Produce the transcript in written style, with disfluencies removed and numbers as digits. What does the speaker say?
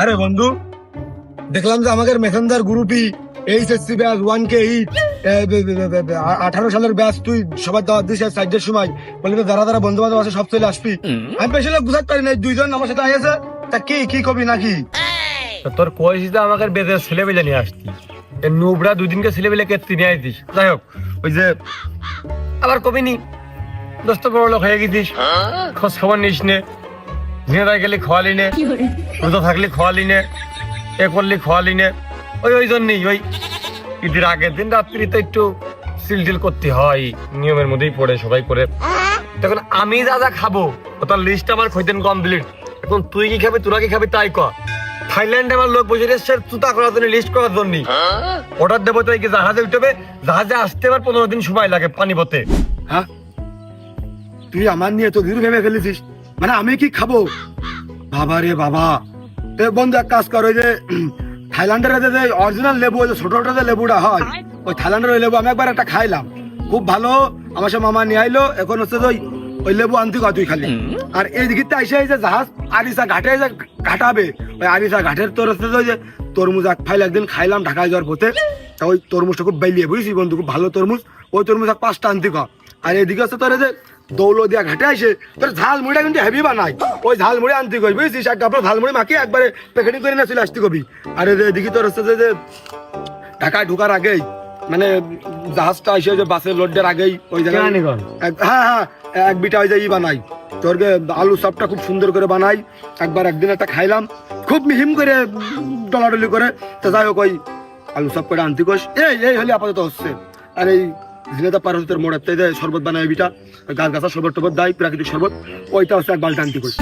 আরে বন্ধু, দেখলাম যে আমাদের মেসেঞ্জার গ্রুপই এইচএসসি ব্যাচ 1K 18 সালের ব্যাচ, তুই সবার দাওয়াত দিস 4টার সময়, বলবি যারা যারা বন্ধু বান্ধব আছে সব চলে আসবি। আমি বেশি লোক বুঝাতে পারি না, দুইজন আমার সাথে আইছে, তা কি কি কবি নাকি? তোর কইছিস যে আমাকে বেদের ছেলেবেলে নিয়ে আসতি, নুবরা দুদিনকে ছেলেবেলে কে তিনি আইতিস। যাই হোক, ওই যে আবার কবি নি দোস্ত বড় লোক হয়ে গেছিস, খোঁজ খবর নিস নে, দিনে গেলে খাওয়ালি নে, রোজা থাকলে খাওয়ালি নে, এ করলি খাওয়ালি নে। ওই জন্যই ওই ঈদের আগের দিন রাত্রিতে একটু সিলটিল করতে হয়, নিয়মের মধ্যেই পড়ে সবাই করে। তখন আমি যা যা খাবো ওটার লিস্ট আমার খৈতেন কমপ্লিট। এখন তুই কি খাবি, তোরা কি খাবি তাই কর। থাইল্যান্ডে আমার লোক বসে এসছে চুতা করার জন্য, লিস্ট করার জন্য। অর্ডার দেবো তো জাহাজে উঠবে, জাহাজে আসতে আমার 15 দিন সময় লাগে পানিপথে। হ্যাঁ, তুই আমার নিয়ে তো দূর ভেবে ফেলেছিস, মানে আমি কি খাবো? বাবা রে বাবা, বন্ধু এক কাজ কর, ওই যে থাইল্যান্ডের যে অরিজিনাল লেবু, ওই যে ছোট ছোট যে লেবুটা হয়, ওই থাইল্যান্ডের ওই লেবু আমি একবার একটা খাইলাম, খুব ভালো। আমার সব মামা নিয়ে আইলো, এখন হচ্ছে যে ওই লেবু আনতে কয় তুই খালি। আর এই দিকে আইসে যে জাহাজ আরিসা ঘাটে যে ঘাটাবে, ওই আরিসা ঘাটের তোর হচ্ছে যে ওই যে তরমুজ এক ফাইল একদিন খাইলাম ঢাকায় যাওয়ার পথে, তা ওই তরমুজটা খুব বেলিয়ে বুঝিস বন্ধু, খুব ভালো তরমুজ। ওই তরমুজ এক 5টা আনতে কয়। আর এদিকে হচ্ছে তোর যে দৌলদিয়া ঘাটে আসে তোর ঝাল মুড়িটা কিন্তু হেভি বানাই, ওই ঝাল মুড়ি আনতে কই বুঝছিস, এক কাপড় ঝাল মুড়ি মাখিয়ে একবারে প্যাকেটিং করে না চলে আসতে কবি। আর এদিকে তোর হচ্ছে যে ঢাকায় ঢুকার আগেই, মানে জাহাজটা এসে যে বাসের লোড দেওয়ার আগেই ওই জায়গায়, হ্যাঁ হ্যাঁ, এক বিটা ওই যে বানাই তোর আলু চপটা খুব সুন্দর করে বানাই। একবার একদিন একটা খাইলাম, খুব মিহিম করে ডলাডলি করে। তো যাই হোক, ওই আলু চপ করে আনতে কোস, এই হলে আপাতত হচ্ছে। আর এই ঝিনেদা পার হতে মোড়ের শরবত বানায় বিটা, গাছ গাছা শরবত টরবত দেয়, প্রাকৃতিক শরবত, ওইটা হচ্ছে এক বালটা আনতে কোস।